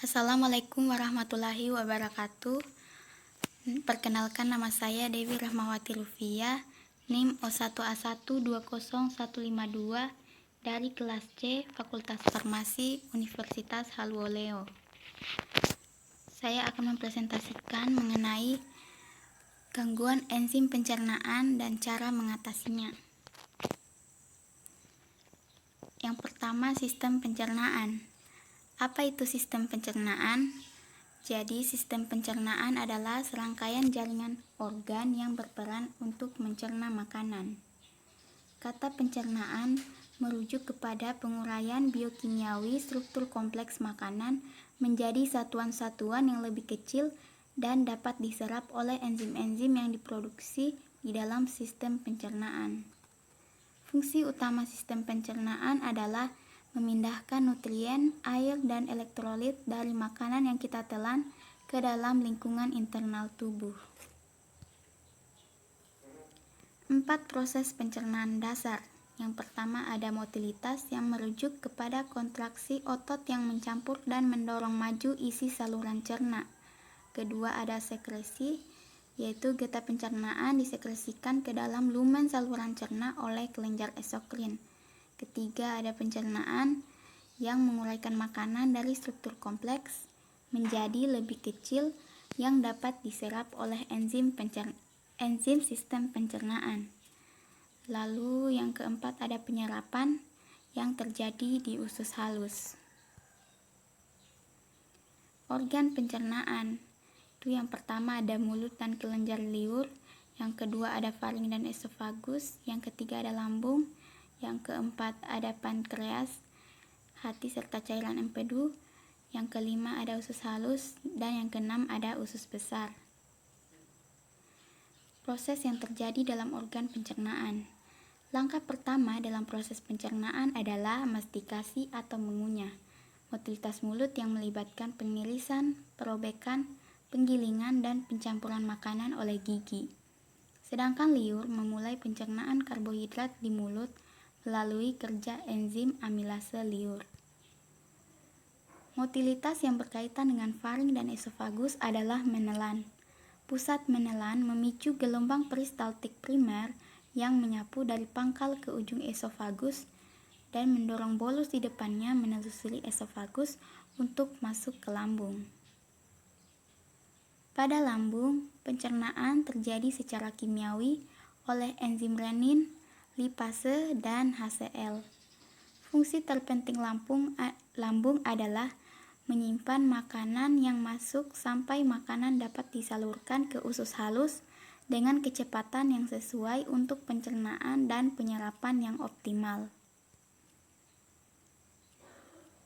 Assalamualaikum warahmatullahi wabarakatuh. Perkenalkan, nama saya Dewi Rahmawati Rufiah, NIM O1A1201152 dari kelas C Fakultas Farmasi Universitas Haluoleo. Saya akan mempresentasikan mengenai gangguan enzim pencernaan dan cara mengatasinya. Yang pertama, sistem pencernaan. Apa itu sistem pencernaan? Jadi, sistem pencernaan adalah serangkaian jaringan organ yang berperan untuk mencerna makanan. Kata pencernaan merujuk kepada penguraian biokimiawi struktur kompleks makanan menjadi satuan-satuan yang lebih kecil dan dapat diserap oleh enzim-enzim yang diproduksi di dalam sistem pencernaan. Fungsi utama sistem pencernaan adalah memindahkan nutrien, air, dan elektrolit dari makanan yang kita telan ke dalam lingkungan internal tubuh. 4 proses pencernaan dasar. Yang pertama ada motilitas yang merujuk kepada kontraksi otot yang mencampur dan mendorong maju isi saluran cerna. Kedua ada sekresi, yaitu getah pencernaan disekresikan ke dalam lumen saluran cerna oleh kelenjar eksokrin. Ketiga ada pencernaan yang menguraikan makanan dari struktur kompleks menjadi lebih kecil yang dapat diserap oleh enzim sistem pencernaan. Lalu yang keempat ada penyerapan yang terjadi di usus halus. Organ pencernaan. Itu yang pertama ada mulut dan kelenjar liur, yang kedua ada faring dan esofagus, yang ketiga ada lambung, yang keempat ada pankreas, hati serta cairan empedu, yang kelima ada usus halus, dan yang keenam ada usus besar. Proses yang terjadi dalam organ pencernaan. Langkah pertama dalam proses pencernaan adalah mastikasi atau mengunyah. Motilitas mulut yang melibatkan pengirisan, perobekan, penggilingan, dan pencampuran makanan oleh gigi. Sedangkan liur memulai pencernaan karbohidrat di mulut melalui kerja enzim amilase liur. Motilitas yang berkaitan dengan faring dan esofagus adalah menelan. Pusat menelan memicu gelombang peristaltik primer yang menyapu dari pangkal ke ujung esofagus dan mendorong bolus di depannya menelusuri esofagus untuk masuk ke lambung. Pada lambung, pencernaan terjadi secara kimiawi oleh enzim renin, lipase, dan HCl. Fungsi terpenting lambung adalah menyimpan makanan yang masuk sampai makanan dapat disalurkan ke usus halus dengan kecepatan yang sesuai untuk pencernaan dan penyerapan yang optimal.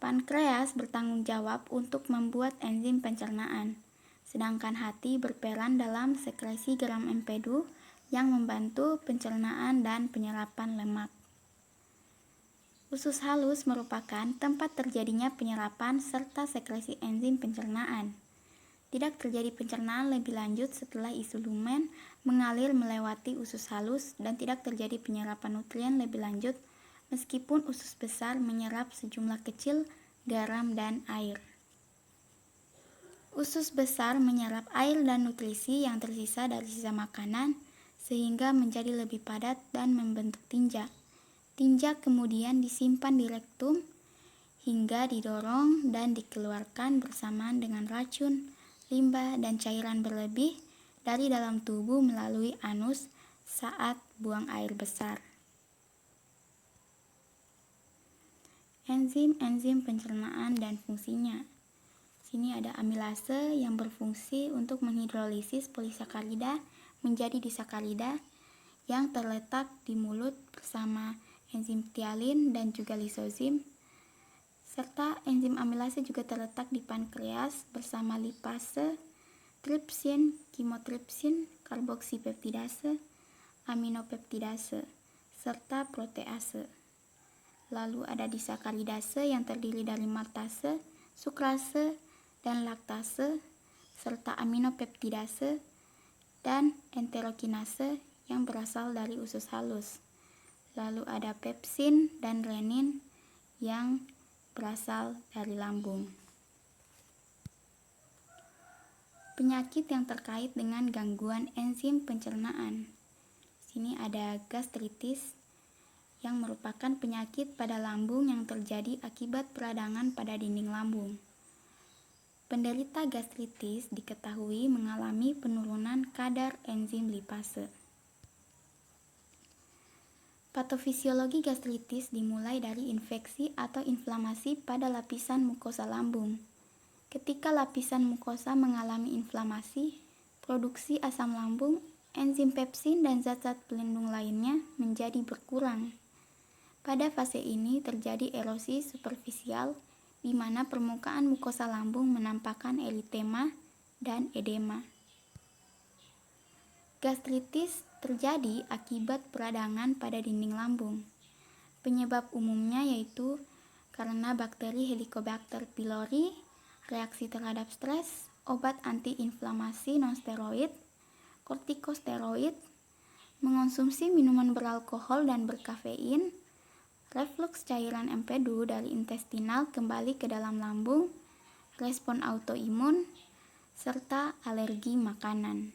Pankreas bertanggung jawab untuk membuat enzim pencernaan, sedangkan hati berperan dalam sekresi geram empedu yang membantu pencernaan dan penyerapan lemak. Usus halus merupakan tempat terjadinya penyerapan serta sekresi enzim pencernaan. Tidak terjadi pencernaan lebih lanjut setelah isi lumen mengalir melewati usus halus dan tidak terjadi penyerapan nutrien lebih lanjut meskipun usus besar menyerap sejumlah kecil garam dan air. Usus besar menyerap air dan nutrisi yang tersisa dari sisa makanan sehingga menjadi lebih padat dan membentuk tinja. Tinja kemudian disimpan di rektum hingga didorong dan dikeluarkan bersamaan dengan racun, limbah, dan cairan berlebih dari dalam tubuh melalui anus saat buang air besar. Enzim pencernaan dan fungsinya. Sini ada amilase yang berfungsi untuk menghidrolisis polisakarida menjadi disakarida yang terletak di mulut bersama enzim ptialin dan juga lisozim, serta enzim amilase juga terletak di pankreas bersama lipase, tripsin, kimotripsin, karboksipeptidase, aminopeptidase, serta protease. Lalu ada disakaridase yang terdiri dari maltase, sukrase, dan laktase, serta aminopeptidase, dan enterokinase yang berasal dari usus halus. Lalu ada pepsin dan renin yang berasal dari lambung. Penyakit yang terkait dengan gangguan enzim pencernaan. Sini ada gastritis yang merupakan penyakit pada lambung yang terjadi akibat peradangan pada dinding lambung. Penderita gastritis diketahui mengalami penurunan kadar enzim lipase. Patofisiologi gastritis dimulai dari infeksi atau inflamasi pada lapisan mukosa lambung. Ketika lapisan mukosa mengalami inflamasi, produksi asam lambung, enzim pepsin, dan zat-zat pelindung lainnya menjadi berkurang. Pada fase ini terjadi erosi superficial, di mana permukaan mukosa lambung menampakkan eritema dan edema. Gastritis terjadi akibat peradangan pada dinding lambung. Penyebab umumnya yaitu karena bakteri Helicobacter pylori, reaksi terhadap stres, obat antiinflamasi nonsteroid, kortikosteroid, mengonsumsi minuman beralkohol dan berkafein, reflux cairan empedu dari intestinal kembali ke dalam lambung, respon autoimun, serta alergi makanan.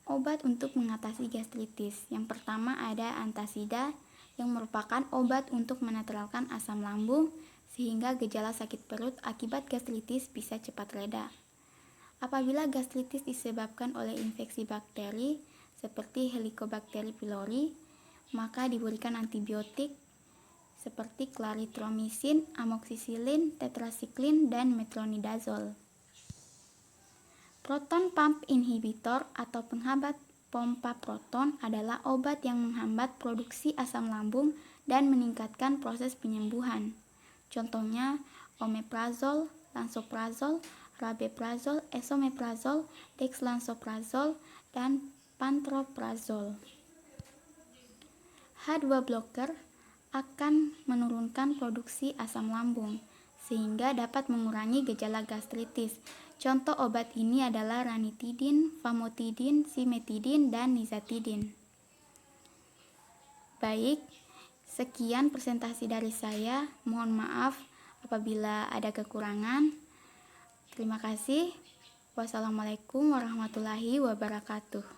Obat untuk mengatasi gastritis. Yang pertama ada antasida yang merupakan obat untuk menetralkan asam lambung sehingga gejala sakit perut akibat gastritis bisa cepat reda. Apabila gastritis disebabkan oleh infeksi bakteri seperti Helicobacter pylori, maka diberikan antibiotik seperti clarithromycin, amoxicillin, tetracycline, dan metronidazole. Proton pump inhibitor atau penghambat pompa proton adalah obat yang menghambat produksi asam lambung dan meningkatkan proses penyembuhan. Contohnya omeprazol, lansoprazol, rabeprazol, esomeprazol, dexlansoprazol, dan pantoprazol. H2 blocker akan menurunkan produksi asam lambung sehingga dapat mengurangi gejala gastritis. Contoh obat ini adalah ranitidin, famotidin, simetidin, dan nizatidin. Baik, sekian presentasi dari saya. Mohon maaf apabila ada kekurangan. Terima kasih. Wassalamualaikum warahmatullahi wabarakatuh.